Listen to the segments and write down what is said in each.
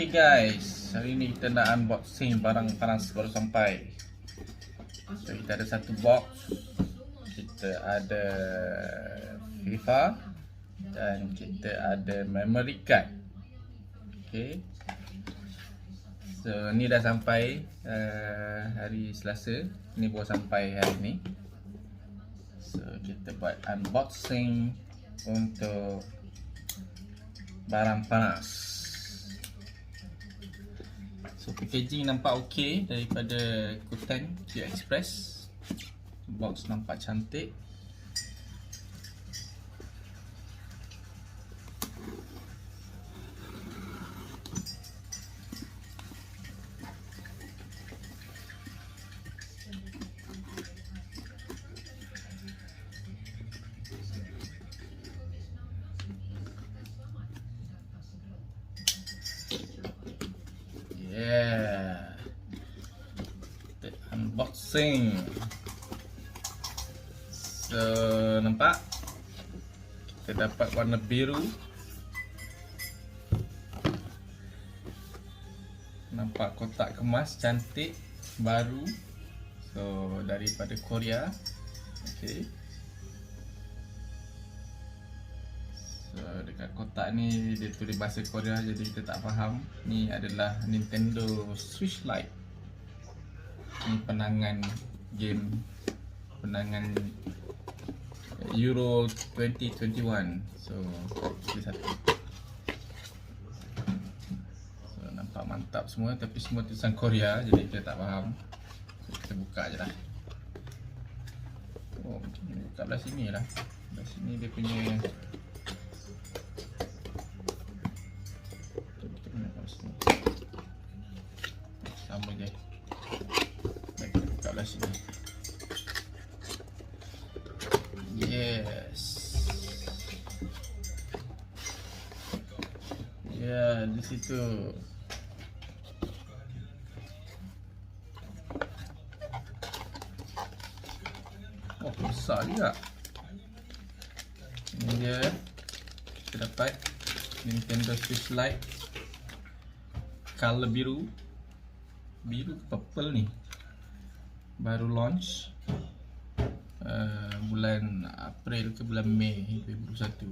Okay guys, hari ni kita nak unboxing barang panas baru sampai. So kita ada satu box. Kita ada FIFA dan kita ada memory card. Okay. So ni dah sampai hari Selasa. Ni baru sampai hari ni. So kita buat unboxing untuk barang panas. So packaging nampak okey daripada kutan GSS. Box nampak cantik. Yeah, kita unboxing. So nampak kita dapat warna biru. Nampak kotak kemas cantik baru. So daripada Korea. Okay. So dekat kotak ni dia tulis bahasa Korea, jadi kita tak faham. Ni adalah Nintendo Switch Lite. Ni penangan game, penangan Euro 2021. So ini satu. So nampak mantap semua, tapi semua tulisan Korea, jadi kita tak faham. So, kita buka je lah. Oh, buka belah sini lah. Belah sini dia punya sama je. Baik, kita buka belah sini. Yes. Ya, di situ. Oh, besar juga. Ini dia. Kita dapat Nintendo Switch Lite. Color biru. Biru ke purple ni. Baru launch bulan April ke bulan Mei 2021.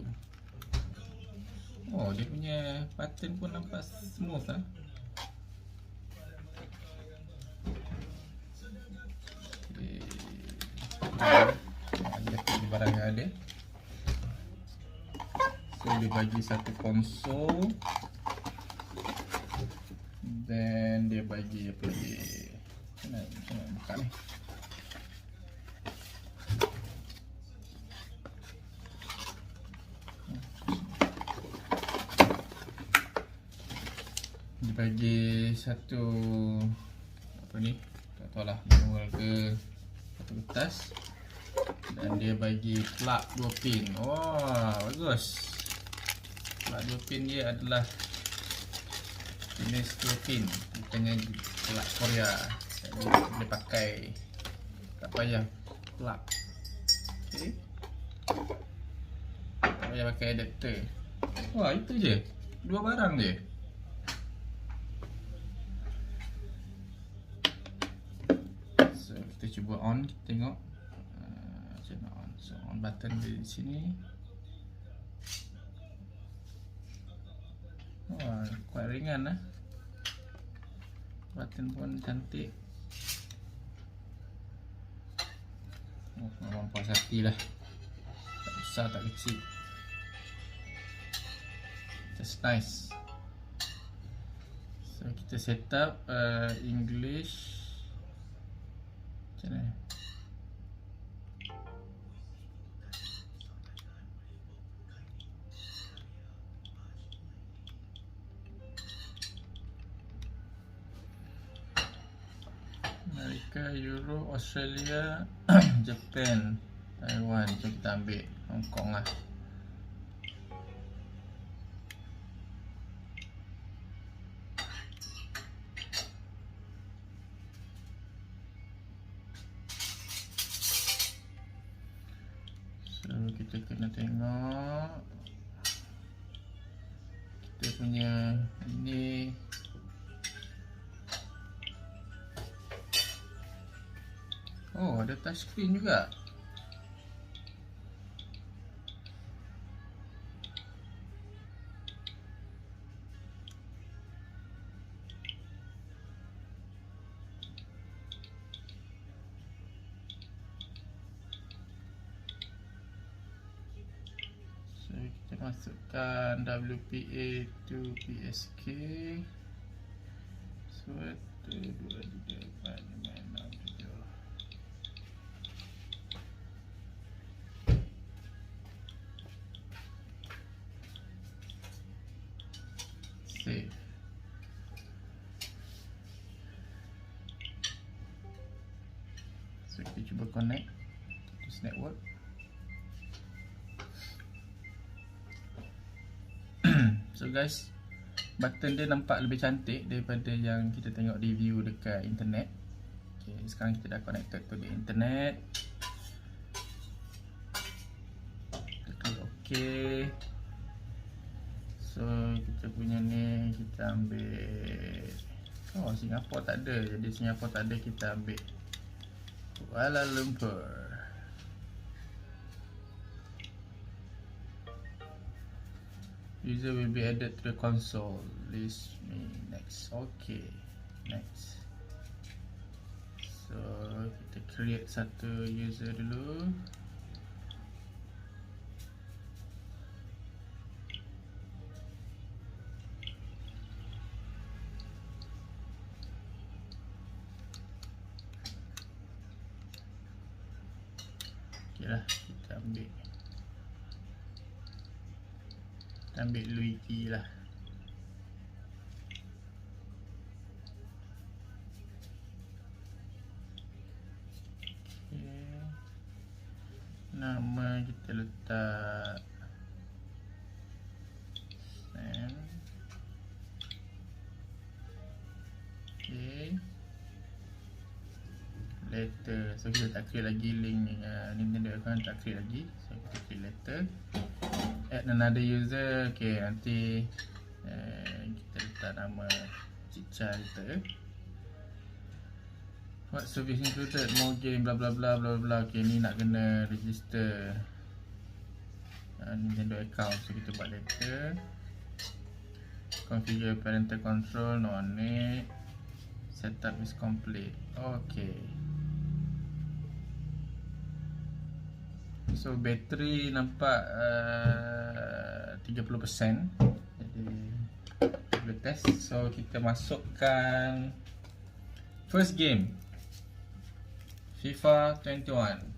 Oh, dia punya button pun nampak smooth lah. Dia barang yang ada. So dia bagi satu konsol. Dan dia bagi apa lagi? Macam mana buka ni? Dia bagi satu apa ni? Tak tahulah, manual ke satu kertas. Dan dia bagi plug 2 pin. Wah, bagus. Plug 2 pin dia adalah jenis 2 pin, bukannya plug Korea. Jadi boleh pakai, tak payah plug. Okay. Tak payah pakai adapter. Wah, itu je. Dua barang je. So kita cuba on, kita tengok macam mana on. So on button di sini. Wah, kuat ringan lah. Button pun cantik. Oh, memang puas hati lah. Tak besar, tak kecil. Just nice. So kita set up English. Macam mana? Amerika, Euro, Australia, Japan, Taiwan. So kita ambil Hong Kong lah. So kita kena tengok kita punya ini Oh, ada touchscreen juga. So kita masukkan WPA to PSK. So 1, 2, 3, 4, 5, 6, 7. Save. So kita cuba connect to this network. So guys, button dia nampak lebih cantik daripada yang kita tengok review dekat internet. Okay, sekarang kita dah connected to the internet. Kita klik OK. So kita punya ni kita ambil, oh Singapura tak ada, jadi Singapura tak ada, kita ambil Kuala Lumpur. User will be added to the console. List me next. Okay, next. So kita create satu user dulu. Okay lah, kita ambil Luigi lah. Okay. Nama kita letak Sam. Okay. Letter. So kita tak create lagi link Nintendo account, tak create lagi. So kita create letter. Add another user. Okay, nanti kita letak nama Cica kita. What service included? More game, bla bla bla bla bla. Okay, ni nak kena register Nintendo account. So kita buat letter. Configure parental control, no need. Setup is complete. Okay. So bateri nampak 30%. Jadi kita boleh test. So kita masukkan first game, FIFA 21.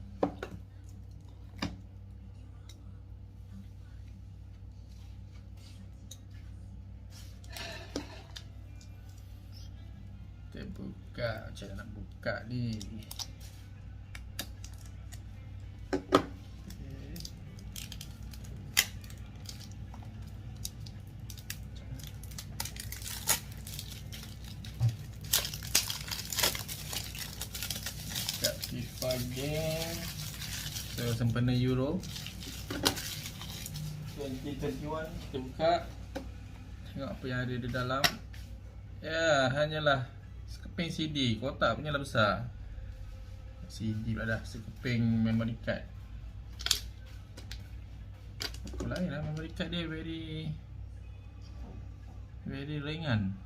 Kita buka, macam mana nak buka ni. FIFA game. So sempena Euro 2021. Kita buka, tengok apa yang ada di dalam. Ya, hanyalah sekeping CD. Kotak punya lah besar. CD pula dah, sekeping memory card. Apa lain lah, memory card dia very ringan.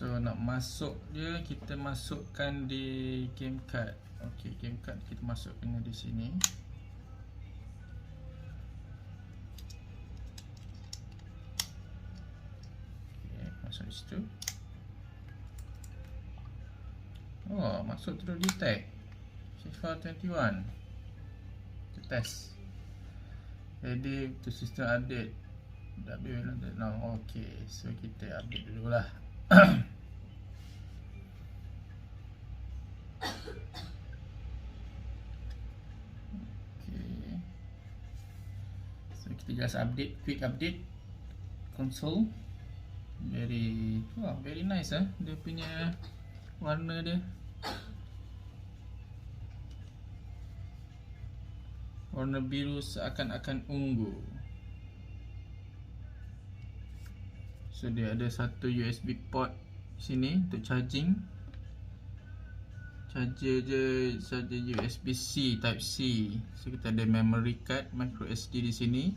So nak masuk dia, kita masukkan di game card. Okay, game card kita masukkan di sini. Okay, masuk di situ. Oh, masuk terus detect FIFA 21. Kita test. Ready to system update. No, okay. So kita update dulu lah. Okay. So kita just update, quick update console. Very nice dia punya warna dia. Warna biru seakan-akan ungu. So dia ada satu USB port sini untuk charging. Charger je saja USB-C Type C. So kita ada memory card micro SD di sini.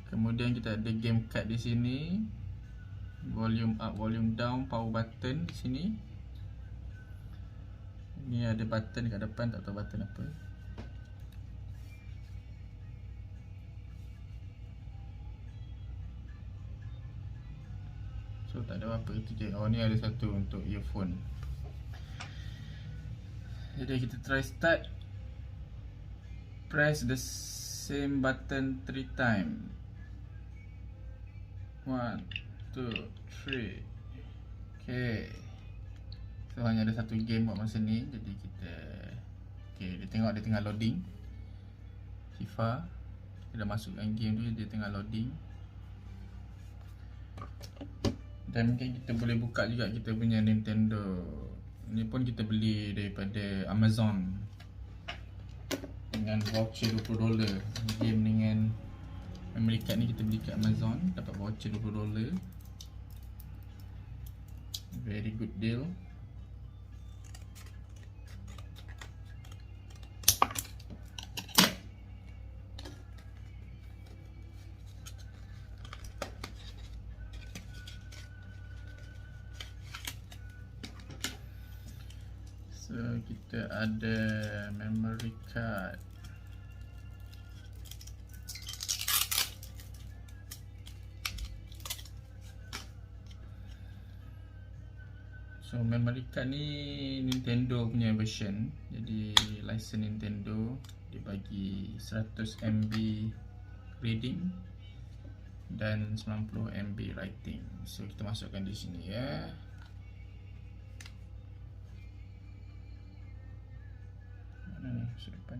Kemudian kita ada game card di sini. Volume up, volume down, power button di sini. Ini ada button kat depan, tak tahu button apa. So tak ada apa-apa, itu je. Oh, ni ada satu untuk earphone. Jadi kita try start. Press the same button 3 times. 1, 2, 3. Okay. So hanya ada satu game buat masa ni. Jadi kita dia tengok dia tengah loading FIFA. Kita dah masukkan game tu, dia tengah loading. Dan mungkin kita boleh buka juga kita punya Nintendo. Ni pun kita beli daripada Amazon dengan voucher $20. Game dengan memory card ni kita beli kat Amazon, dapat voucher $20. Very good deal. So kita ada memory card. So memory card ni Nintendo punya version. Jadi license Nintendo dia bagi 100 MB reading dan 90 MB writing. So kita masukkan di sini ya. Mana ni masuk depan.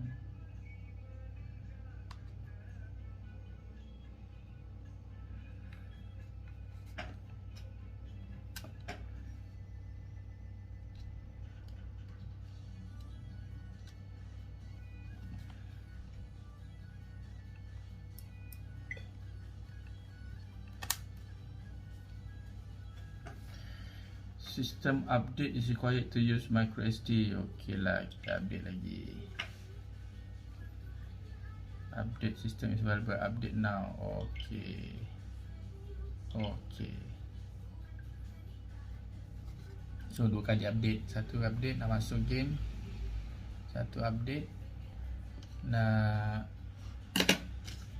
System update is required to use micro SD. Okay lah, kita update lagi. Update system is available. Update now. Okay. Okay. So 2 kali update. Satu update nak masuk game. Satu update nak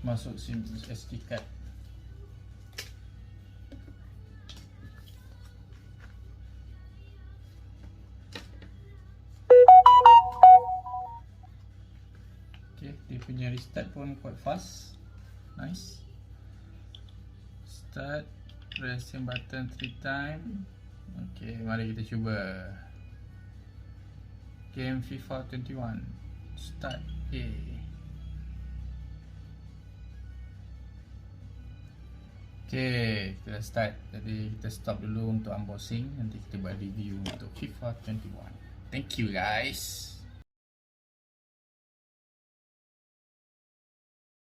masuk SIM SD card. Dia punya restart pun quite fast. Nice. Start. Press button 3 times. Okay, mari kita cuba. Game FIFA 21. Start. Okay, kita start. Jadi kita stop dulu untuk unboxing. Nanti kita buat review untuk FIFA 21. Thank you guys.